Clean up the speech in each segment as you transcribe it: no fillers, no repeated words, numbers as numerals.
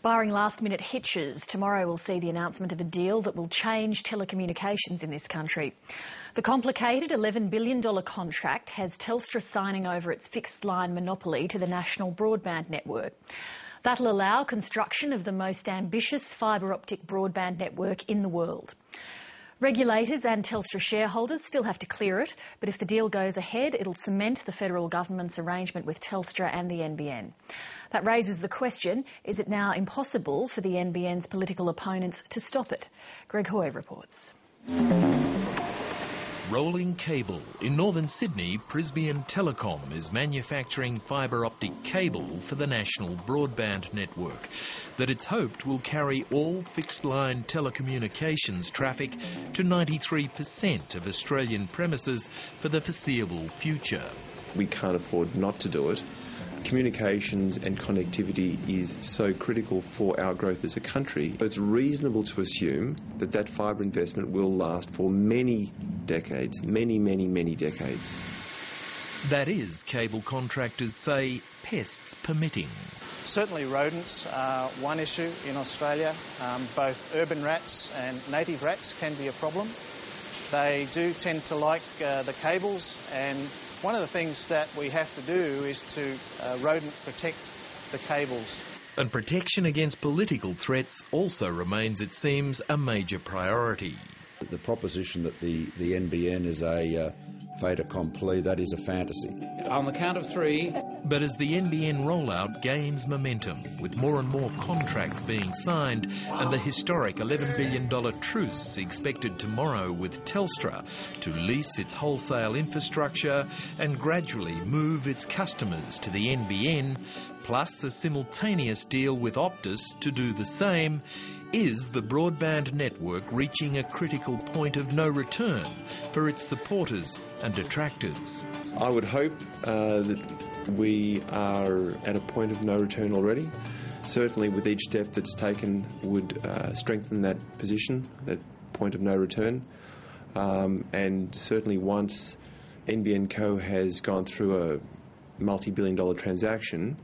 Barring last-minute hitches, tomorrow we'll see the announcement of a deal that will change telecommunications in this country. The complicated $11 billion contract has Telstra signing over its fixed-line monopoly to the national broadband network. That'll allow construction of the most ambitious fibre-optic broadband network in the world. Regulators and Telstra shareholders still have to clear it, but if the deal goes ahead, it'll cement the federal government's arrangement with Telstra and the NBN. That raises the question, is it now impossible for the NBN's political opponents to stop it? Greg Hoy reports. Rolling cable. In northern Sydney, Prysmian Telecom is manufacturing fibre optic cable for the national broadband network that it's hoped will carry all fixed-line telecommunications traffic to 93% of Australian premises for the foreseeable future. We can't afford not to do it. Communications and connectivity is so critical for our growth as a country. It's reasonable to assume that that fibre investment will last for many decades, many decades. That is, cable contractors say, pests permitting. Certainly rodents are one issue in Australia. Both urban rats and native rats can be a problem. They do tend to like the cables, and one of the things that we have to do is to rodent protect the cables. And protection against political threats also remains, it seems, a major priority. The proposition that the NBN is a fait accompli, that is a fantasy. On the count of three. But as the NBN rollout gains momentum, with more and more contracts being signed and the historic $11 billion truce expected tomorrow with Telstra to lease its wholesale infrastructure and gradually move its customers to the NBN, plus a simultaneous deal with Optus to do the same, is the broadband network reaching a critical point of no return for its supporters and detractors? I would hope that we are at a point of no return already. Certainly with each step that's taken would strengthen that position, that point of no return. And certainly once NBN Co has gone through a multi-billion-dollar transaction,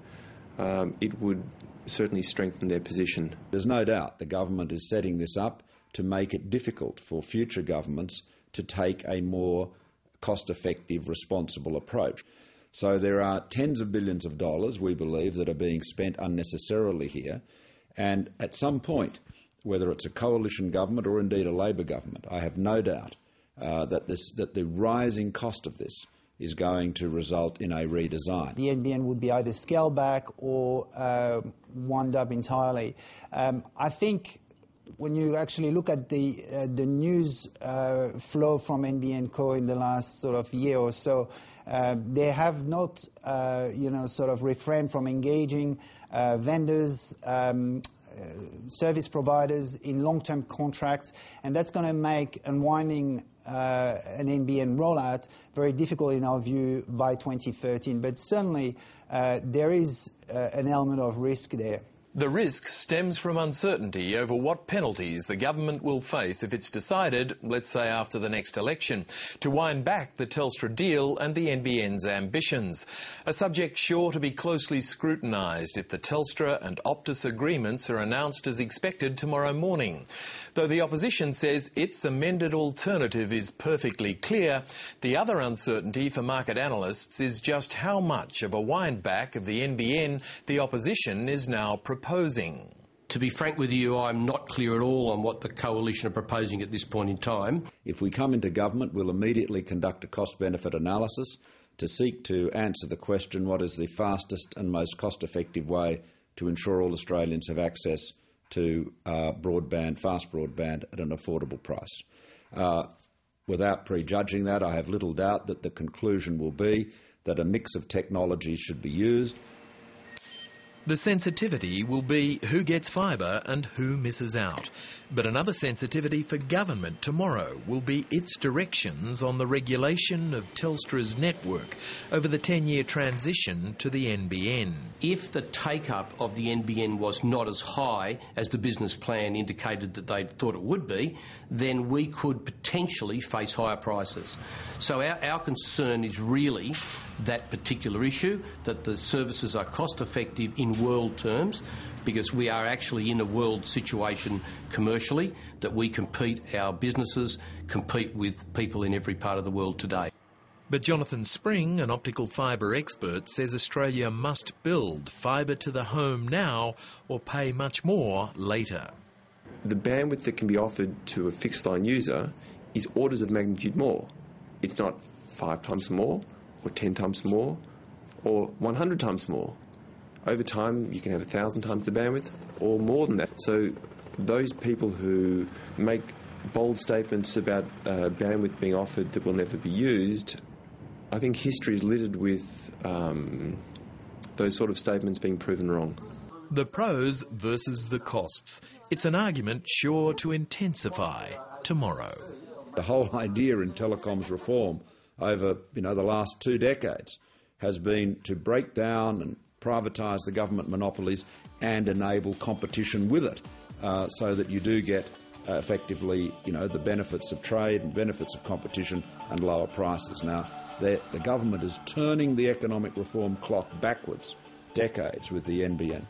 it would certainly strengthen their position. There's no doubt the government is setting this up to make it difficult for future governments to take a more cost-effective, responsible approach. So there are tens of billions of dollars, we believe, that are being spent unnecessarily here. And at some point, whether it's a coalition government or indeed a Labor government, I have no doubt that the rising cost of this is going to result in a redesign. The NBN would be either scaled back or wound up entirely. I think when you actually look at the news flow from NBN Co in the last sort of year or so, they have not, sort of refrained from engaging vendors, service providers in long-term contracts, and that's going to make unwinding an NBN rollout very difficult in our view by 2013. But certainly there is an element of risk there. The risk stems from uncertainty over what penalties the government will face if it's decided, let's say after the next election, to wind back the Telstra deal and the NBN's ambitions. A subject sure to be closely scrutinised if the Telstra and Optus agreements are announced as expected tomorrow morning. Though the opposition says its amended alternative is perfectly clear, the other uncertainty for market analysts is just how much of a wind back of the NBN the opposition is now proposing. To be frank with you, I'm not clear at all on what the coalition are proposing at this point in time. If we come into government, we'll immediately conduct a cost-benefit analysis to seek to answer the question, what is the fastest and most cost-effective way to ensure all Australians have access to broadband, fast broadband at an affordable price. Without prejudging that, I have little doubt that the conclusion will be that a mix of technologies should be used. The sensitivity will be who gets fibre and who misses out. But another sensitivity for government tomorrow will be its directions on the regulation of Telstra's network over the 10-year transition to the NBN. If the take-up of the NBN was not as high as the business plan indicated that they thought it would be, then we could potentially face higher prices. So our concern is really that particular issue, that the services are cost-effective in world terms, because we are actually in a world situation commercially that we compete, our businesses compete with people in every part of the world today. But Jonathan Spring, an optical fibre expert, says Australia must build fibre to the home now or pay much more later. The bandwidth that can be offered to a fixed line user is orders of magnitude more. It's not 5 times more or 10 times more or 100 times more. Over time you can have 1,000 times the bandwidth or more than that. So those people who make bold statements about bandwidth being offered that will never be used, I think history is littered with those sort of statements being proven wrong. The pros versus the costs. It's an argument sure to intensify tomorrow. The whole idea in telecoms reform over the last 2 decades has been to break down and privatise the government monopolies and enable competition with it, so that you do get effectively the benefits of trade and benefits of competition and lower prices. Now, the government is turning the economic reform clock backwards decades with the NBN.